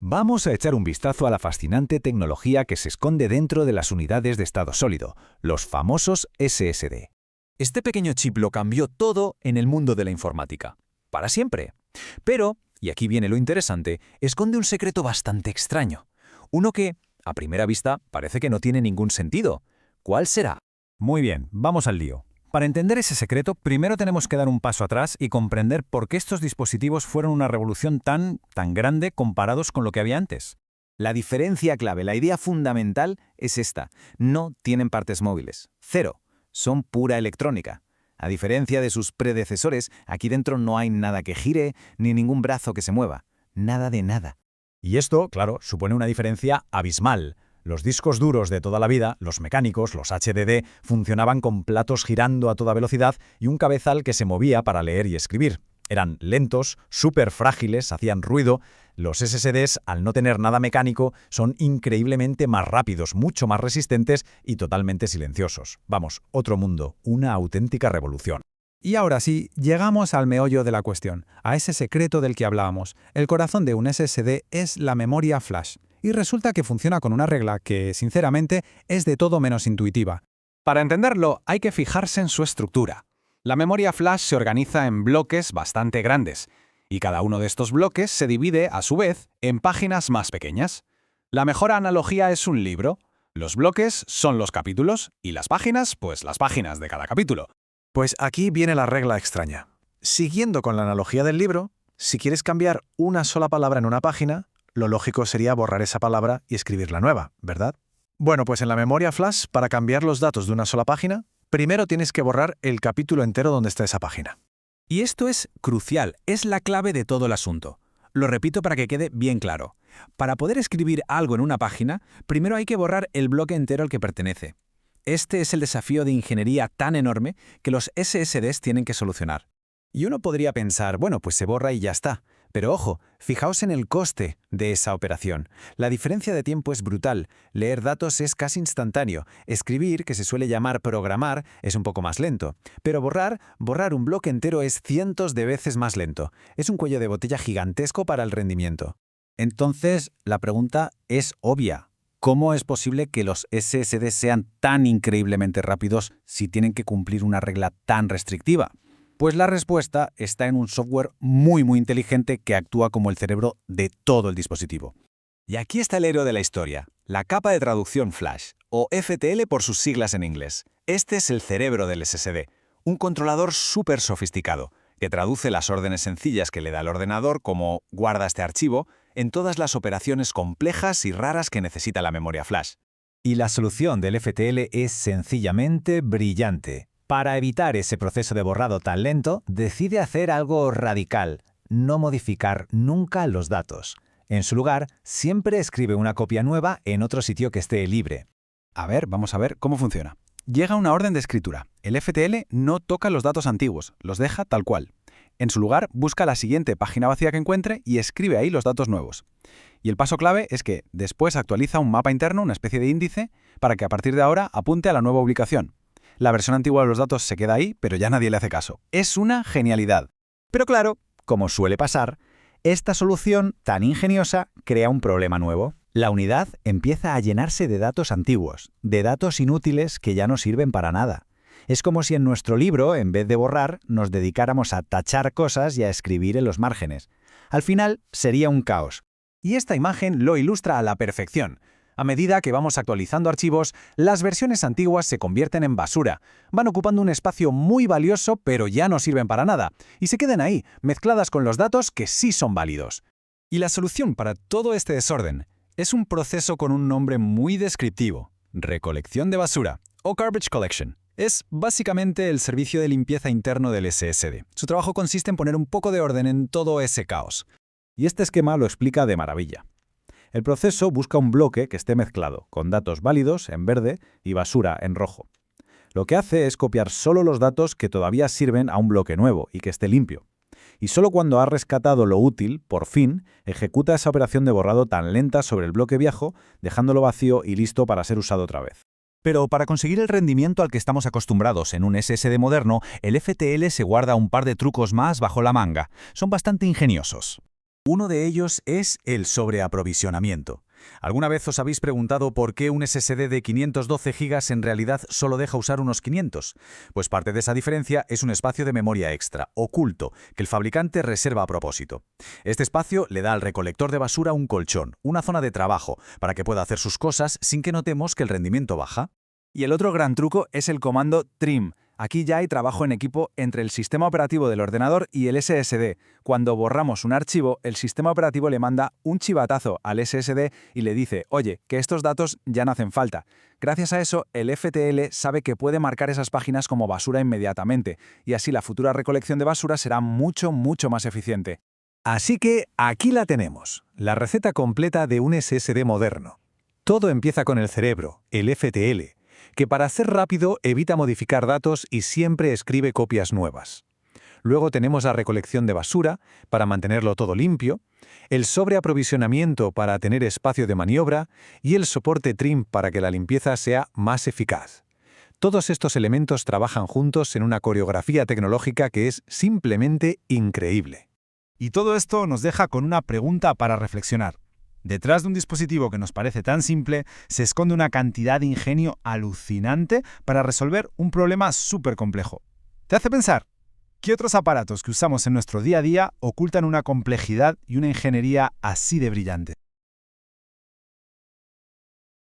Vamos a echar un vistazo a la fascinante tecnología que se esconde dentro de las unidades de estado sólido, los famosos SSD. Este pequeño chip lo cambió todo en el mundo de la informática. Para siempre. Pero, y aquí viene lo interesante, esconde un secreto bastante extraño. Uno que, a primera vista, parece que no tiene ningún sentido. ¿Cuál será? Muy bien, vamos al lío. Para entender ese secreto, primero tenemos que dar un paso atrás y comprender por qué estos dispositivos fueron una revolución tan grande comparados con lo que había antes. La diferencia clave, la idea fundamental es esta. No tienen partes móviles. Cero. Son pura electrónica. A diferencia de sus predecesores, aquí dentro no hay nada que gire ni ningún brazo que se mueva. Nada de nada. Y esto, claro, supone una diferencia abismal. Los discos duros de toda la vida, los mecánicos, los HDD, funcionaban con platos girando a toda velocidad y un cabezal que se movía para leer y escribir. Eran lentos, súper frágiles, hacían ruido. Los SSDs, al no tener nada mecánico, son increíblemente más rápidos, mucho más resistentes y totalmente silenciosos. Vamos, otro mundo, una auténtica revolución. Y ahora sí, llegamos al meollo de la cuestión, a ese secreto del que hablábamos. El corazón de un SSD es la memoria flash. Y resulta que funciona con una regla que, sinceramente, es de todo menos intuitiva. Para entenderlo, hay que fijarse en su estructura. La memoria flash se organiza en bloques bastante grandes, y cada uno de estos bloques se divide, a su vez, en páginas más pequeñas. La mejor analogía es un libro. Los bloques son los capítulos, y las páginas, pues las páginas de cada capítulo. Pues aquí viene la regla extraña. Siguiendo con la analogía del libro, si quieres cambiar una sola palabra en una página, lo lógico sería borrar esa palabra y escribir la nueva, ¿verdad? Bueno, pues en la memoria flash, para cambiar los datos de una sola página, primero tienes que borrar el capítulo entero donde está esa página. Y esto es crucial, es la clave de todo el asunto. Lo repito para que quede bien claro. Para poder escribir algo en una página, primero hay que borrar el bloque entero al que pertenece. Este es el desafío de ingeniería tan enorme que los SSDs tienen que solucionar. Y uno podría pensar, bueno, pues se borra y ya está. Pero ojo, fijaos en el coste de esa operación. La diferencia de tiempo es brutal. Leer datos es casi instantáneo. Escribir, que se suele llamar programar, es un poco más lento. Pero borrar un bloque entero es cientos de veces más lento. Es un cuello de botella gigantesco para el rendimiento. Entonces, la pregunta es obvia. ¿Cómo es posible que los SSD sean tan increíblemente rápidos si tienen que cumplir una regla tan restrictiva? Pues la respuesta está en un software muy inteligente que actúa como el cerebro de todo el dispositivo. Y aquí está el héroe de la historia, la capa de traducción flash, o FTL por sus siglas en inglés. Este es el cerebro del SSD, un controlador súper sofisticado, que traduce las órdenes sencillas que le da el ordenador, como guarda este archivo, en todas las operaciones complejas y raras que necesita la memoria flash. Y la solución del FTL es sencillamente brillante. Para evitar ese proceso de borrado tan lento, decide hacer algo radical, no modificar nunca los datos. En su lugar, siempre escribe una copia nueva en otro sitio que esté libre. Vamos a ver cómo funciona. Llega una orden de escritura. El FTL no toca los datos antiguos, los deja tal cual. En su lugar, busca la siguiente página vacía que encuentre y escribe ahí los datos nuevos. Y el paso clave es que después actualiza un mapa interno, una especie de índice, para que a partir de ahora apunte a la nueva ubicación. La versión antigua de los datos se queda ahí, pero ya nadie le hace caso. Es una genialidad. Pero claro, como suele pasar, esta solución tan ingeniosa crea un problema nuevo. La unidad empieza a llenarse de datos antiguos, de datos inútiles que ya no sirven para nada. Es como si en nuestro libro, en vez de borrar, nos dedicáramos a tachar cosas y a escribir en los márgenes. Al final, sería un caos. Y esta imagen lo ilustra a la perfección. A medida que vamos actualizando archivos, las versiones antiguas se convierten en basura. Van ocupando un espacio muy valioso, pero ya no sirven para nada. Y se quedan ahí, mezcladas con los datos que sí son válidos. Y la solución para todo este desorden es un proceso con un nombre muy descriptivo: recolección de basura, o garbage collection. Es básicamente el servicio de limpieza interno del SSD. Su trabajo consiste en poner un poco de orden en todo ese caos. Y este esquema lo explica de maravilla. El proceso busca un bloque que esté mezclado, con datos válidos en verde y basura en rojo. Lo que hace es copiar solo los datos que todavía sirven a un bloque nuevo y que esté limpio. Y solo cuando ha rescatado lo útil, por fin, ejecuta esa operación de borrado tan lenta sobre el bloque viejo, dejándolo vacío y listo para ser usado otra vez. Pero para conseguir el rendimiento al que estamos acostumbrados en un SSD moderno, el FTL se guarda un par de trucos más bajo la manga. Son bastante ingeniosos. Uno de ellos es el sobreaprovisionamiento. ¿Alguna vez os habéis preguntado por qué un SSD de 512 GB en realidad solo deja usar unos 500? Pues parte de esa diferencia es un espacio de memoria extra, oculto, que el fabricante reserva a propósito. Este espacio le da al recolector de basura un colchón, una zona de trabajo, para que pueda hacer sus cosas sin que notemos que el rendimiento baja. Y el otro gran truco es el comando trim. Aquí ya hay trabajo en equipo entre el sistema operativo del ordenador y el SSD. Cuando borramos un archivo, el sistema operativo le manda un chivatazo al SSD y le dice, oye, que estos datos ya no hacen falta. Gracias a eso, el FTL sabe que puede marcar esas páginas como basura inmediatamente, y así la futura recolección de basura será mucho más eficiente. Así que aquí la tenemos, la receta completa de un SSD moderno. Todo empieza con el cerebro, el FTL, que para hacer rápido evita modificar datos y siempre escribe copias nuevas. Luego tenemos la recolección de basura, para mantenerlo todo limpio, el sobreaprovisionamiento para tener espacio de maniobra y el soporte trim para que la limpieza sea más eficaz. Todos estos elementos trabajan juntos en una coreografía tecnológica que es simplemente increíble. Y todo esto nos deja con una pregunta para reflexionar. Detrás de un dispositivo que nos parece tan simple, se esconde una cantidad de ingenio alucinante para resolver un problema súper complejo. ¿Te hace pensar? ¿Qué otros aparatos que usamos en nuestro día a día ocultan una complejidad y una ingeniería así de brillante?